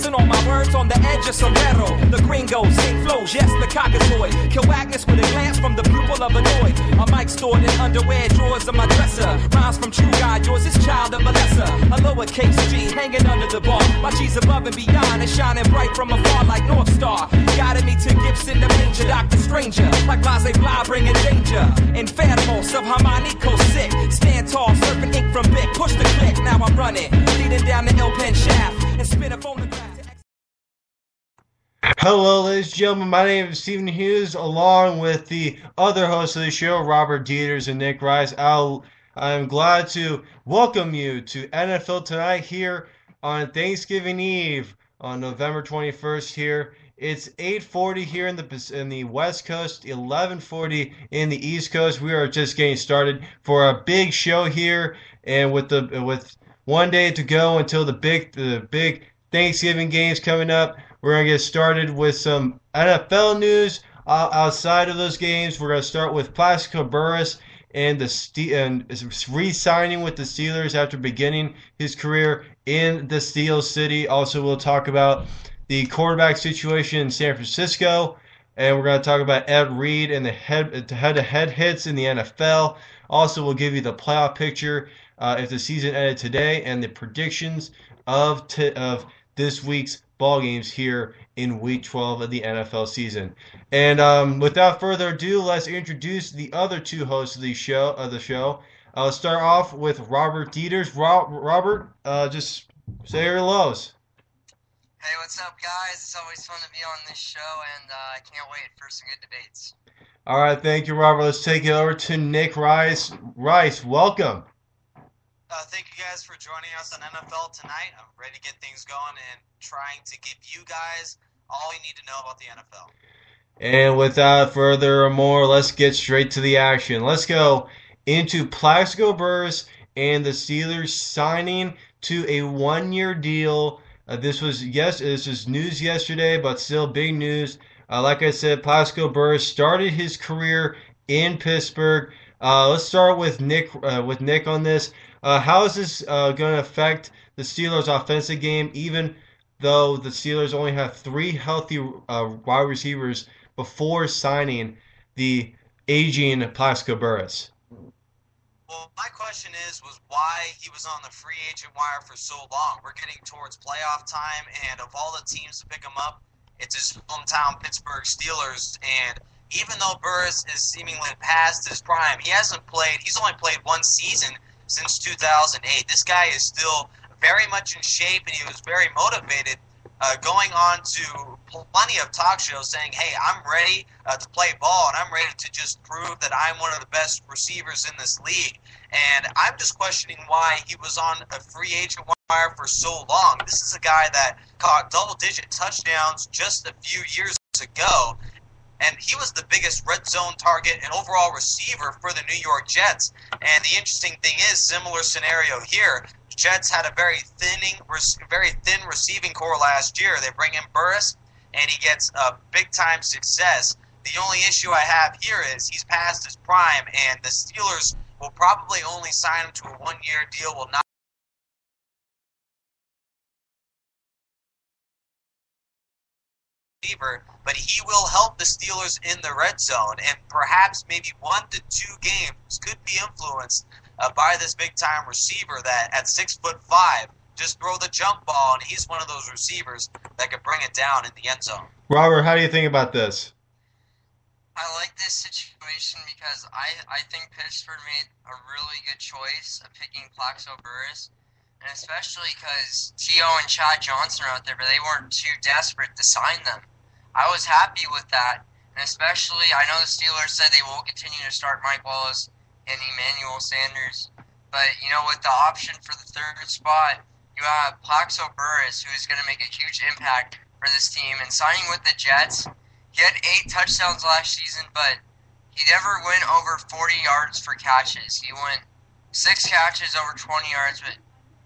Listen on my words on the edge of sombrero. The gringo, sing flows, yes, the cockazoid. Kill Agnes with a glance from the pupil of annoyed. A mic stored in underwear drawers of my dresser. Rhymes from True God, yours is child of a lesser. A lowercase G hanging under the bar. My G's above and beyond and shining bright from afar like North Star. Guided me to Gibson, the manger, Dr. Stranger. Like Blase Blah, bringing danger. Inferno, subharmonico sick. Stand tall, surfing ink from Bic. Push the click, now I'm running. Leading down the L-pen shaft and spin a phonograph. Hello, ladies and gentlemen. My name is Stephen Hughes, along with the other hosts of the show, Robert Dieters and Nick Rice. I'm glad to welcome you to NFL Tonight here on Thanksgiving Eve on November 21st here. It's 8:40 here in the West Coast, 11:40 in the East Coast. We are just getting started for a big show here, and with one day to go until the big Thanksgiving games coming up. We're going to get started with some NFL news. Outside of those games, we're going to start with Plaxico Burress and re-signing with the Steelers after beginning his career in the Steel City. Also, we'll talk about the quarterback situation in San Francisco, and we're going to talk about Ed Reed and the head-to-head hits in the NFL. Also, we'll give you the playoff picture if the season ended today and the predictions of this week's ball games here in Week 12 of the NFL season. And without further ado, let's introduce the other two hosts of the show. I'll start off with Robert Dieters. Robert, just say your hellos. Hey, what's up, guys? It's always fun to be on this show, and I can't wait for some good debates. All right, thank you, Robert. Let's take it over to Nick Rice. Rice, welcome. Thank you guys for joining us on NFL Tonight. I'm ready to get things going and trying to give you guys all you need to know about the NFL. And without further ado, let's get straight to the action. Let's go into Plaxico Burress and the Steelers signing to a one-year deal. This was news yesterday, but still big news. Like I said, Plaxico Burress started his career in Pittsburgh. Let's start with Nick on this. How is this going to affect the Steelers' offensive game, even though the Steelers only have 3 healthy wide receivers before signing the aging Plaxico Burress? Well, my question was why he was on the free agent wire for so long. We're getting towards playoff time, and of all the teams to pick him up, it's his hometown Pittsburgh Steelers. And even though Burress is seemingly past his prime, he's only played one season since 2008. This guy is still very much in shape, and he was very motivated, going on to plenty of talk shows saying, hey, I'm ready to play ball, and I'm ready to just prove that I'm one of the best receivers in this league. And I'm just questioning why he was on a free agent wire for so long. This is a guy that caught double-digit touchdowns just a few years ago, and he was the biggest red zone target and overall receiver for the New York Jets. And the interesting thing is, similar scenario here. Jets had a very thin receiving core last year. They bring in Burress, and he gets a big-time success. The only issue I have here is he's past his prime, and the Steelers will probably only sign him to a one-year deal, will not receiver, but he will help the Steelers in the red zone, and perhaps maybe 1 to 2 games could be influenced by this big-time receiver that at 6'5", just throw the jump ball, and he's one of those receivers that could bring it down in the end zone. Robert, how do you think about this? I like this situation because I think Pittsburgh made a really good choice of picking Plaxico Burress, and especially because Gio and Chad Johnson are out there, but they weren't too desperate to sign them. I was happy with that, and especially I know the Steelers said they will continue to start Mike Wallace and Emmanuel Sanders, but with the option for the third spot, you have Plaxico Burress, who is going to make a huge impact for this team. And signing with the Jets, he had 8 touchdowns last season, but he never went over 40 yards for catches. He went 6 catches over 20 yards, but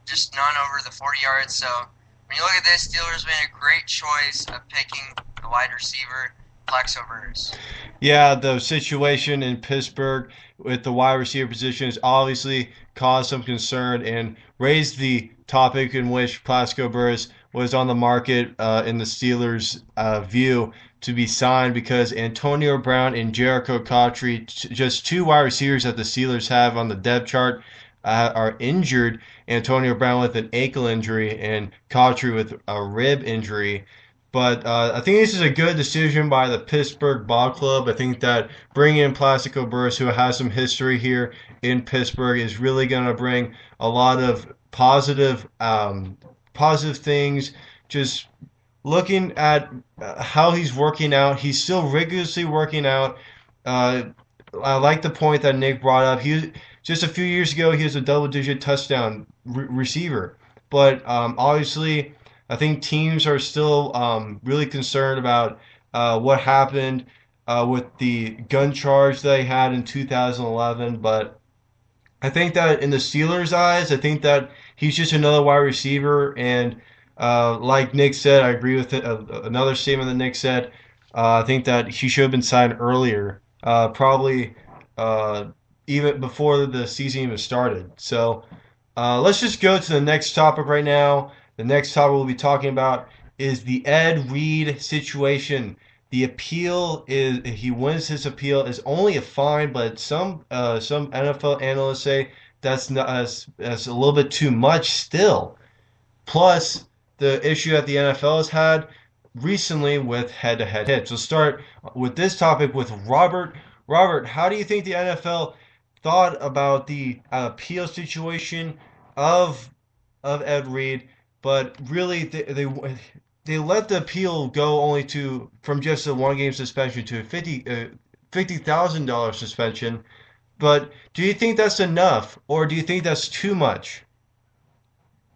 just none over the 40 yards. So when you look at this, Steelers made a great choice of picking the wide receiver, Plaxico Burress. Yeah, the situation in Pittsburgh with the wide receiver position has obviously caused some concern and raised the topic in which Plaxico Burress was on the market in the Steelers' view to be signed because Antonio Brown and Jericho Cotchery, just two wide receivers that the Steelers have on the depth chart, are injured. Antonio Brown with an ankle injury and Cotchery with a rib injury. But I think this is a good decision by the Pittsburgh Ball Club. I think that bringing in Plaxico Burress, who has some history here in Pittsburgh, is really going to bring a lot of positive things. Just looking at how he's working out, he's still rigorously working out. Uh, I like the point that Nick brought up. He just a few years ago he was a double-digit touchdown receiver, but obviously I think teams are still really concerned about what happened with the gun charge they had in 2011. But I think that in the Steelers' eyes, I think that he's just another wide receiver. And like Nick said, I agree with it. Another statement that Nick said, I think that he should have been signed earlier, probably uh, even before the season even started. So let's just go to the next topic right now. The next topic we'll be talking about is the Ed Reed situation. The appeal is, if he wins his appeal, is only a fine, but some NFL analysts say that's a little bit too much still. Plus, the issue that the NFL has had recently with head-to-head hits. We'll start with this topic with Robert. Robert, how do you think the NFL thought about the appeal situation of Ed Reed, but really they let the appeal go only to from just a one game suspension to a $50,000 suspension. But do you think that's enough, or do you think that's too much?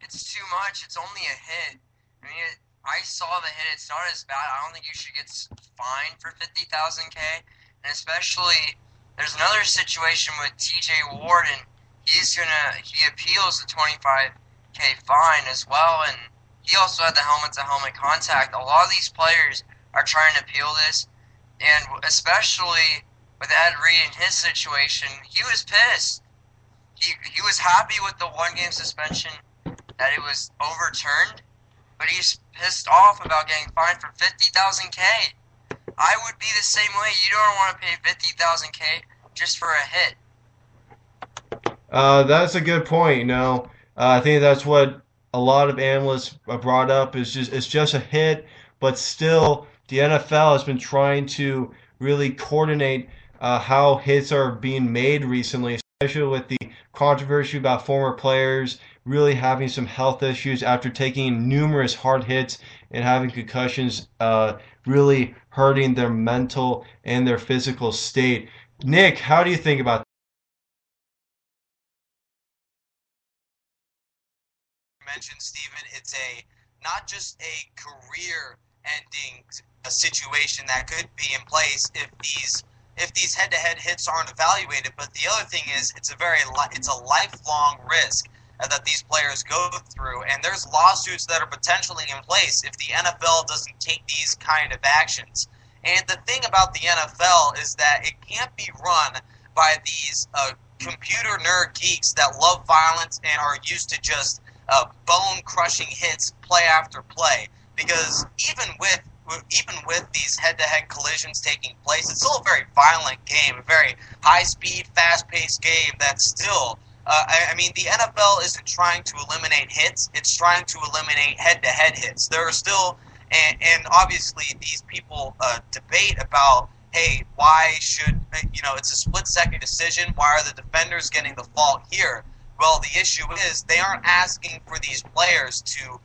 It's too much. It's only a hit. I mean, I saw the hit. It's not as bad. I don't think you should get fined for 50,000 K. And especially, there's another situation with T.J. Ward, and he appeals the 25K fine as well, and he also had the helmet-to-helmet contact. A lot of these players are trying to appeal this, and especially with Ed Reed in his situation, he was pissed. He was happy with the one-game suspension that it was overturned, but he's pissed off about getting fined for 50,000 K. I would be the same way. You don't want to pay 50,000 K just for a hit. That's a good point. I think that's what a lot of analysts brought up. Is just it's just a hit, but still, the NFL has been trying to really coordinate how hits are being made recently, especially with the controversy about former players really having some health issues after taking numerous hard hits and having concussions, really hurting their mental and their physical state. Nick, how do you think about mentioned, Steven, it's not just a career-ending situation that could be in place if these head-to-head hits aren't evaluated. But the other thing is, it's a lifelong risk that these players go through, and there's lawsuits that are potentially in place if the NFL doesn't take these kind of actions. And the thing about the NFL is that it can't be run by these computer nerd geeks that love violence and are used to just bone-crushing hits play after play. Because even with these head-to-head collisions taking place, it's still a very violent game, a very high-speed, fast-paced game that's still... I mean, the NFL isn't trying to eliminate hits. It's trying to eliminate head-to-head hits. There are still... And obviously, these people debate about, hey, why should... it's a split-second decision. Why are the defenders getting the fault here? Well, the issue is they aren't asking for these players to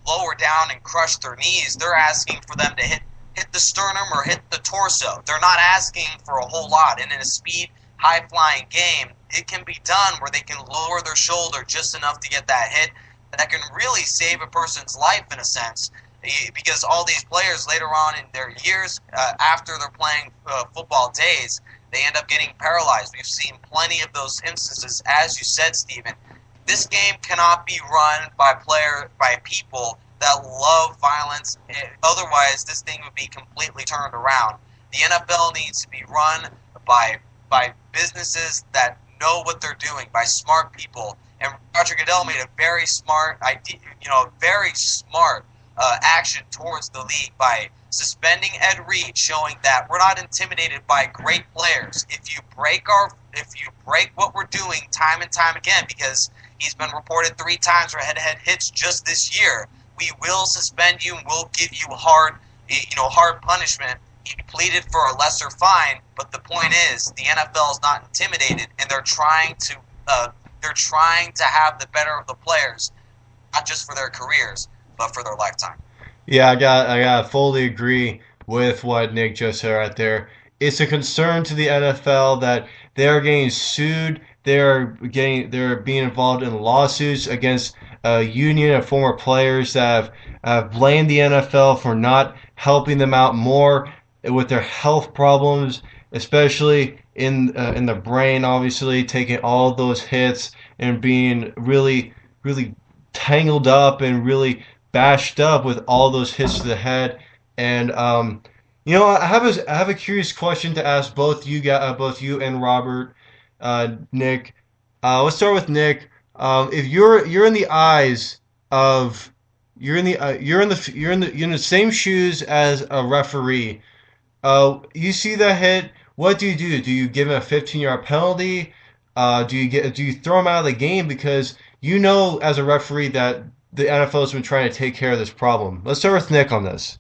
lower down and crush their knees. They're asking for them to hit the sternum or hit the torso. They're not asking for a whole lot. And in a speed, high-flying game, it can be done where they can lower their shoulder just enough to get that hit that can really save a person's life in a sense. Because all these players later on in their years, after they're playing football days, they end up getting paralyzed. We've seen plenty of those instances. As you said, Steven, this game cannot be run by people that love violence. Otherwise, this thing would be completely turned around. The NFL needs to be run by businesses that know what they're doing, by smart people. And Roger Goodell made a very smart idea, very smart action towards the league by suspending Ed Reed, showing that we're not intimidated by great players. If you break what we're doing time and time again, because he's been reported 3 times for head-to-head hits just this year, we will suspend you and we'll give you hard punishment. He pleaded for a lesser fine, but the point is the NFL is not intimidated, and they're trying to have the better of the players, not just for their careers, but for their lifetime. Yeah, I got fully agree with what Nick just said right there. It's a concern to the NFL that they are getting sued. They're being involved in lawsuits against a union of former players that have blamed the NFL for not helping them out more with their health problems, especially in the brain. Obviously, taking all those hits and being really tangled up and really bashed up with all those hits to the head. And I have a curious question to ask both you and Robert, Nick. Let's start with Nick. If you're in the eyes of you're in the same shoes as a referee. You see that hit. What do you do? Do you give him a 15-yard penalty? Do you throw him out of the game because you know as a referee that the NFL has been trying to take care of this problem? Let's start with Nick on this.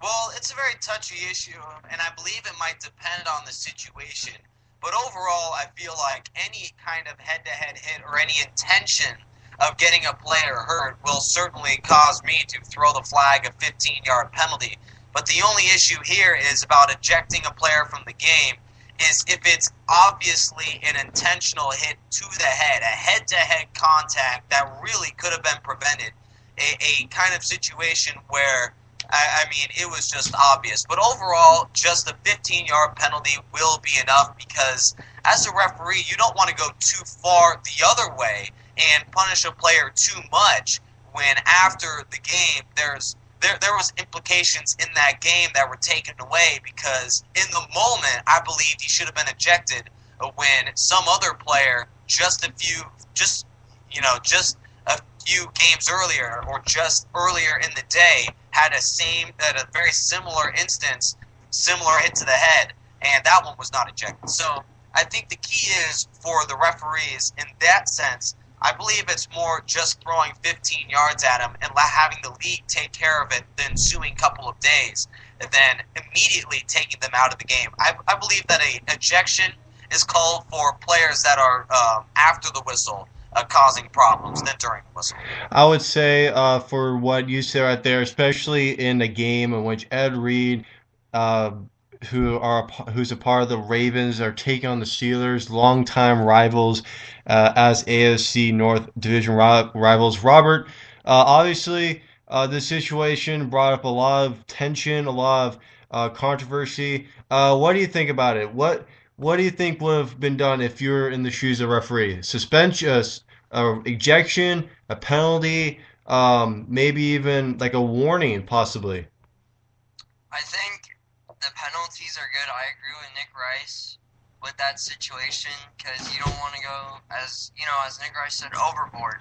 Well, it's a very touchy issue, and I believe it might depend on the situation. But overall, I feel like any kind of head-to-head hit or any intention of getting a player hurt will certainly cause me to throw the flag a 15-yard penalty. But the only issue here is about ejecting a player from the game is if it's obviously an intentional hit to the head, a head-to-head contact that really could have been prevented, a kind of situation where, I mean, it was just obvious. But overall, just a 15-yard penalty will be enough because as a referee, you don't want to go too far the other way and punish a player too much when after the game there was implications in that game that were taken away because in the moment I believe he should have been ejected when some other player just a few games earlier or just earlier in the day had a very similar instance, similar hit to the head, and that one was not ejected. So I think the key is for the referees in that sense. I believe it's more just throwing 15 yards at him and having the league take care of it the ensuing couple of days, and then immediately taking them out of the game. I believe that an ejection is called for players that are after the whistle causing problems than during the whistle. I would say for what you said right there, especially in a game in which Ed Reed, who's a part of the Ravens, are taking on the Steelers, longtime rivals as AFC North Division rivals. Robert, obviously this situation brought up a lot of tension, a lot of controversy. What do you think about it? What do you think would have been done if you're in the shoes of a referee? Suspension, ejection, a penalty, maybe even like a warning, possibly. I think the penalties are good. I agree with Nick Rice with that situation because you don't want to go, as Nick Rice said, overboard.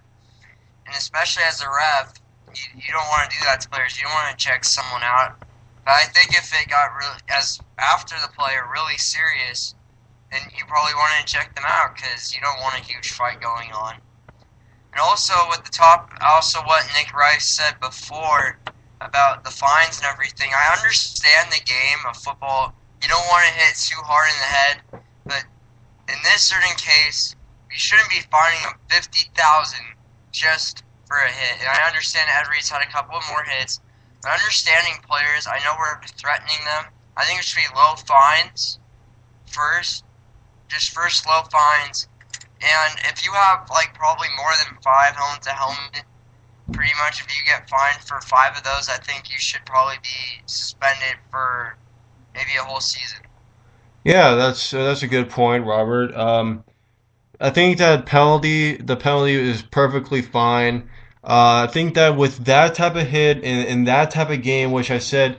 And especially as a ref, you don't want to do that to players. You don't want to check someone out. But I think if it got after the play really serious, then you probably want to check them out because you don't want a huge fight going on. And also also what Nick Rice said before about the fines and everything. I understand the game of football. You don't want to hit too hard in the head, but in this certain case, you shouldn't be fining them $50,000 just for a hit. And I understand Ed Reed's had a couple more hits, but understanding players, I know we're threatening them. I think it should be low fines first, just first low fines. And if you have probably more than 5 helmet-to-helmet, pretty much if you get fined for 5 of those, I think you should probably be suspended for maybe a whole season. Yeah, that's a good point, Robert. I think that the penalty is perfectly fine. I think that with that type of hit in that type of game, which I said